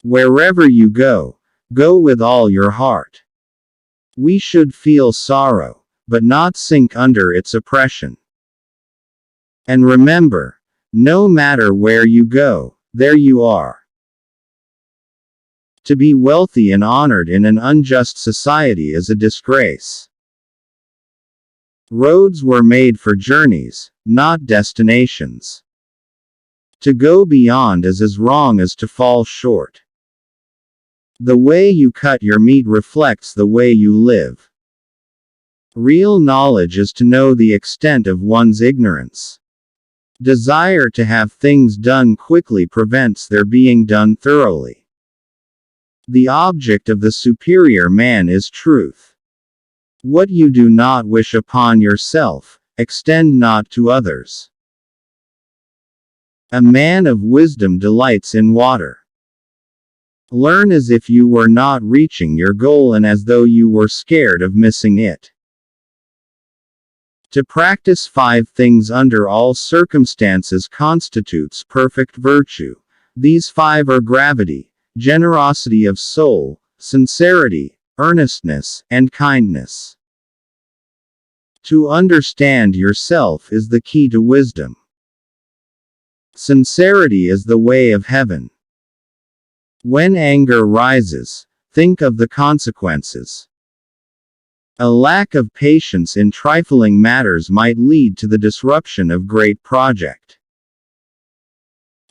Wherever you go, go with all your heart. We should feel sorrow, but not sink under its oppression. And remember, no matter where you go, there you are. To be wealthy and honored in an unjust society is a disgrace. Roads were made for journeys, not destinations. To go beyond is as wrong as to fall short. The way you cut your meat reflects the way you live. Real knowledge is to know the extent of one's ignorance. Desire to have things done quickly prevents their being done thoroughly. The object of the superior man is truth. What you do not wish upon yourself, extend not to others. A man of wisdom delights in water. Learn as if you were not reaching your goal and as though you were scared of missing it. To practice 5 things under all circumstances constitutes perfect virtue. These 5 are gravity, generosity of soul, sincerity, earnestness, and kindness. To understand yourself is the key to wisdom. Sincerity is the way of heaven. When anger rises, think of the consequences. A lack of patience in trifling matters might lead to the disruption of great project.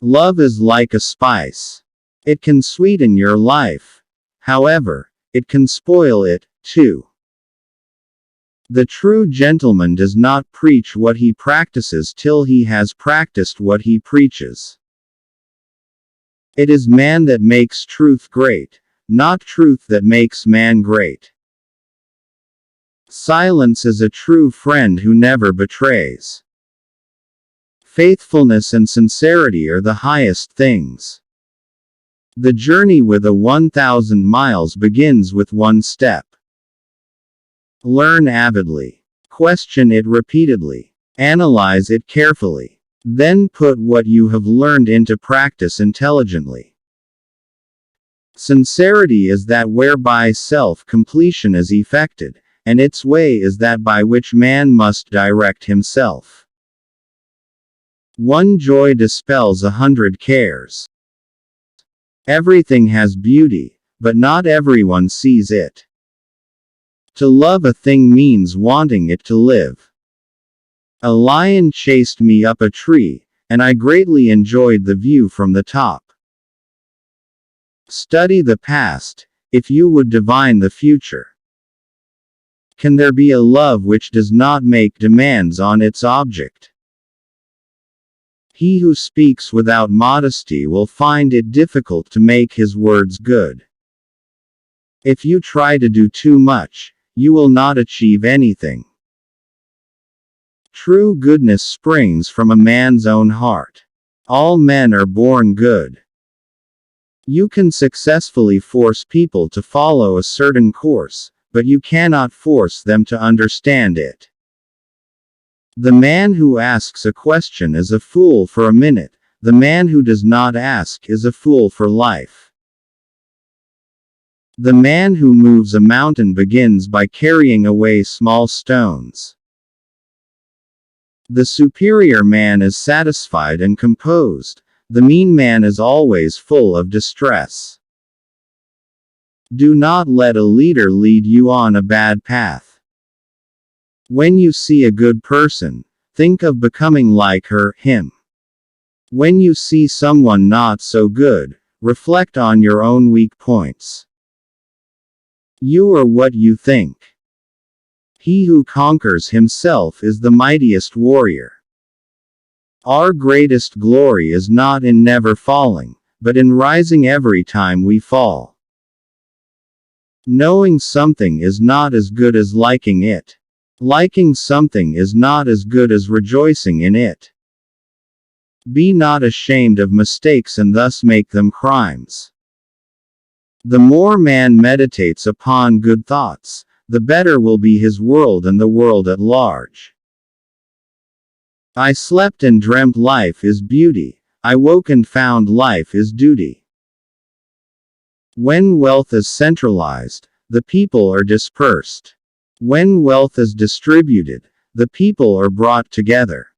Love is like a spice. It can sweeten your life. However, it can spoil it, too. The true gentleman does not preach what he practices till he has practiced what he preaches. It is man that makes truth great, not truth that makes man great. Silence is a true friend who never betrays. Faithfulness and sincerity are the highest things. The journey with a 1,000 miles begins with one step. Learn avidly. Question it repeatedly. Analyze it carefully. Then put what you have learned into practice intelligently. Sincerity is that whereby self-completion is effected, and its way is that by which man must direct himself. One joy dispels 100 cares. Everything has beauty, but not everyone sees it. To love a thing means wanting it to live. A lion chased me up a tree, and I greatly enjoyed the view from the top. Study the past, if you would divine the future. Can there be a love which does not make demands on its object? He who speaks without modesty will find it difficult to make his words good. If you try to do too much, you will not achieve anything. True goodness springs from a man's own heart. All men are born good. You can successfully force people to follow a certain course, but you cannot force them to understand it. The man who asks a question is a fool for a minute, the man who does not ask is a fool for life. The man who moves a mountain begins by carrying away small stones. The superior man is satisfied and composed, the mean man is always full of distress. Do not let a leader lead you on a bad path. When you see a good person, think of becoming like her, him. When you see someone not so good, reflect on your own weak points. You are what you think. He who conquers himself is the mightiest warrior. Our greatest glory is not in never falling, but in rising every time we fall. Knowing something is not as good as liking it. Liking something is not as good as rejoicing in it. Be not ashamed of mistakes and thus make them crimes. The more man meditates upon good thoughts, the better will be his world and the world at large. I slept and dreamt life is beauty, I woke and found life is duty. When wealth is centralized, the people are dispersed. When wealth is distributed, the people are brought together.